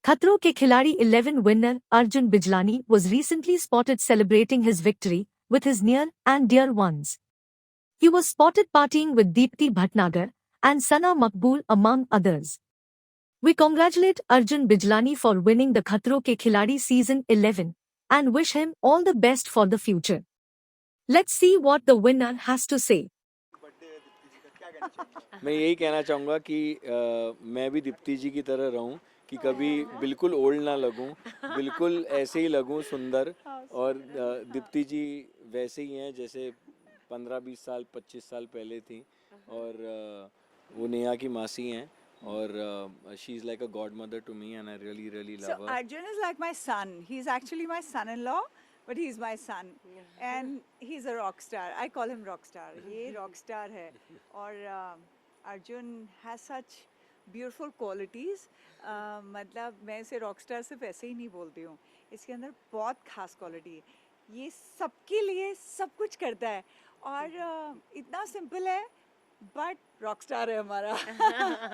Khatro Ke Khiladi 11 winner Arjun Bijlani was recently spotted celebrating his victory with his near and dear ones. He was spotted partying with Deepti Bhatnagar and Sana Makbul among others. We congratulate Arjun Bijlani for winning the Khatro Ke Khiladi season 11 and wish him all the best for the future. Let's see what the winner has to say. मैं यही कहना चाहूँगा कि मैं भी दीप्ति जी की तरह रहूँ कि कभी बिल्कुल ओल्ड ना लगूँ, बिल्कुल ऐसे ही लगूँ सुंदर और दीप्ति जी वैसे ही हैं जैसे 15-20 साल 25 साल पहले थी और वो नेहा की मासी हैं और she is like a godmother to me and I really really So love her. Arjun is like my son. He's actually my son-in-law, but he's my son, and he's a rock star. I call him rock star. ये rock star है, और Arjun has such beautiful qualities. मतलब मैं इसे rock star सिर्फ ऐसे ही नहीं बोलती हूँ. इसके अंदर बहुत खास quality है. ये सबके लिए सब कुछ करता है और इतना simple है. But rockstar है हमारा.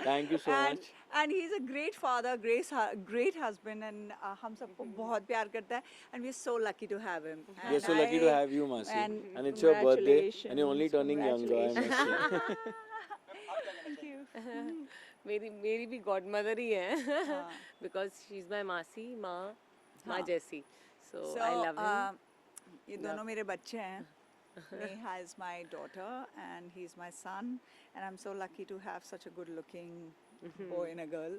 Thank you so and, much. And he's a great father, great husband, and हम सबको बहुत प्यार करता है. And we're so lucky to have him. We are And so lucky to have you, Masi. And it's your birthday, and you're only turning younger, I must say. Thank you. मेरी भी God mother ही है because she is my मासी माँ जैसी सो I love him ये दोनों मेरे बच्चे हैं. Neha is my daughter and he's my son, and I'm so lucky to have such a good looking boy and a girl.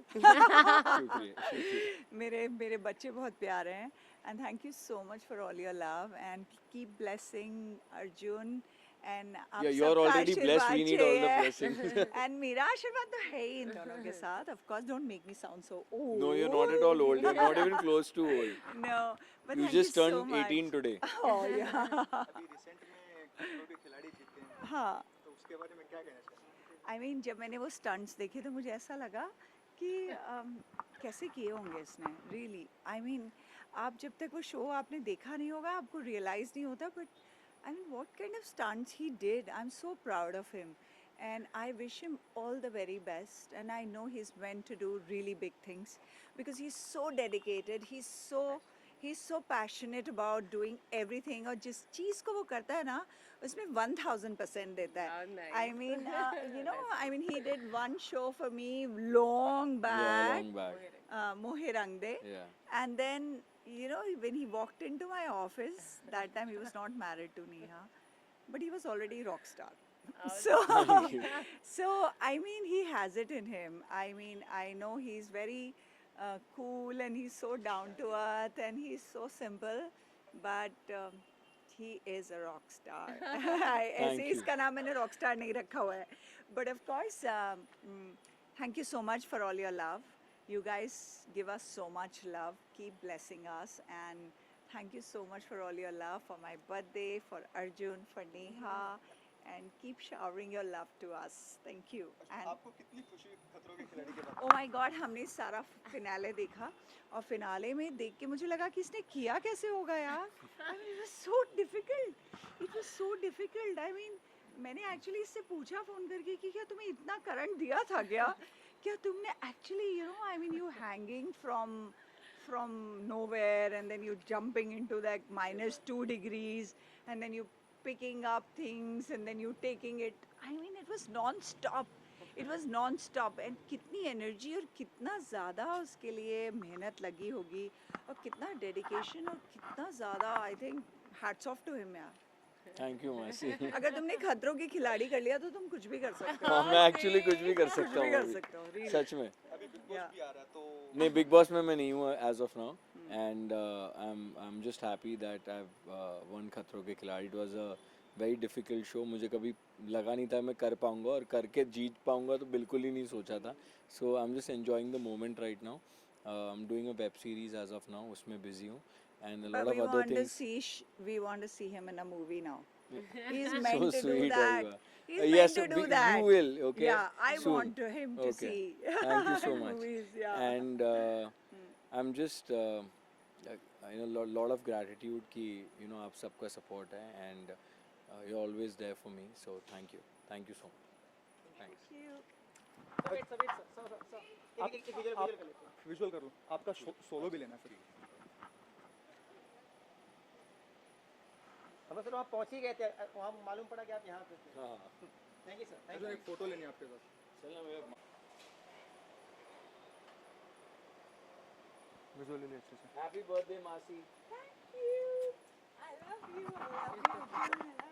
मेरे बच्चे बहुत प्यारे हैं. And thank you so much for all your love and keep blessing Arjun. And Yeah, you're already blessed. We need all the blessings. And मेरा आशीर्वाद तो है ही इन दोनों के साथ. Of course, don't make me sound so old. No, you're not at all old. You're not even close to old. No, but You thank just you so turned much. 18 today. Oh yeah. अभी recent में खतरों के खिलाड़ी जीते हैं, हाँ. तो उसके बारे में क्या कहना चाहेंगे? I mean, जब मैंने वो स्टंट्स देखे तो मुझे ऐसा लगा कि कैसे किए होंगे इसने. रियली आई मीन, आप जब तक वो शो आपने देखा नहीं होगा आपको रियलाइज़ नहीं होता. But I mean what kind of stunts he did. I am so proud of him and I wish him all the very best, and I know he's meant to do really big things because he's so dedicated. He's so passionate about doing everything, और जिस चीज़ को वो करता है ना उसमें 1000% देता है. Oh, nice. I mean, I mean, he did one show for me long back. Yeah, long back. Mohe Rang De. Yeah. And then, when he walked into my office, that time he was not married to Neha, but he was already rock star. So I mean, he has it in him. I mean, I know he's very cool and he's so down to earth and he's so simple, but he is a rock star. ऐसे you. इसका नाम मैंने rock star नहीं रखा हुआ है. But of course, thank you so much for all your love. You guys give us so much love. Keep blessing us, and thank you so much for all your love for my birthday, for Arjun, for Neha. And keep showering your love to us. Thank you. And आपको कितनी खुशी खतरों के खिलाड़ी के बाद? oh my God, हमने सारा finale देखा और फिनाले में देख के मुझे लगा कि इसने किया कैसे होगा यार. I mean, it was so difficult. It was so difficult. I mean, मैंने एक्चुअली इससे पूछा फ़ोन करके कि क्या तुम्हें इतना करंट दिया था क्या? क्या तुमने actually I mean, you hanging from nowhere and then you jumping into that -2 degrees and then you picking up things and then you taking it. I mean, it was non-stop. It was non-stop. And कितनी energy और कितना ज़्यादा उसके लिए मेहनत लगी होगी और कितना डेडिकेशन और कितना ज़्यादा. I think hats off to him यार. Thank you, Masi. अगर तुमने खतरों की खिलाड़ी कर लिया तो तुम कुछ भी कर सकते हो. हाँ, मैं एक्चुअली कुछ भी कर सकता कुछ भी कर हूँ सकते हो, अभी. really. सच में. अभी बिग बॉस भी आ रहा है तो नहीं, बिग बॉस में मैं नहीं हूँ as of now and I am just happy that I have won Khatron Ke Khiladi. It was a very difficult show. मुझे कभी लगा नहीं था मैं कर पाऊँगा और करके जीत पाऊँगा तो बिल्कुल ही नहीं सोचा था. So I am just enjoying the moment right now. I am doing a web series as of now, उसमें बिजी हूँ and a But lot of other things. we want to see him in a movie now. He's So meant to do sweet, that. Olga. He's meant Yes, to do you that. will, okay? Yeah, I Soon. want him to Okay. see. Thank you so much. Movies, yeah. And I'm just lot of gratitude कि आप सबका support है and you're always there for me. So thank you so much. Thanks. Thank you. Visual कर लो, आपका solo भी लेना है फिर। हम सर वहाँ पहुँच ही गए थे, वहाँ मालूम पड़ा कि आप यहाँ पे थे। हाँ थैंक यू सर, थैंक अच्छा, यू। एक फोटो लेनी है आपके साथ। चलना मेरा विजुअल ले अच्छे से। हैप्पी बर्थडे मासी Thank you. I love you. I love you. I love you.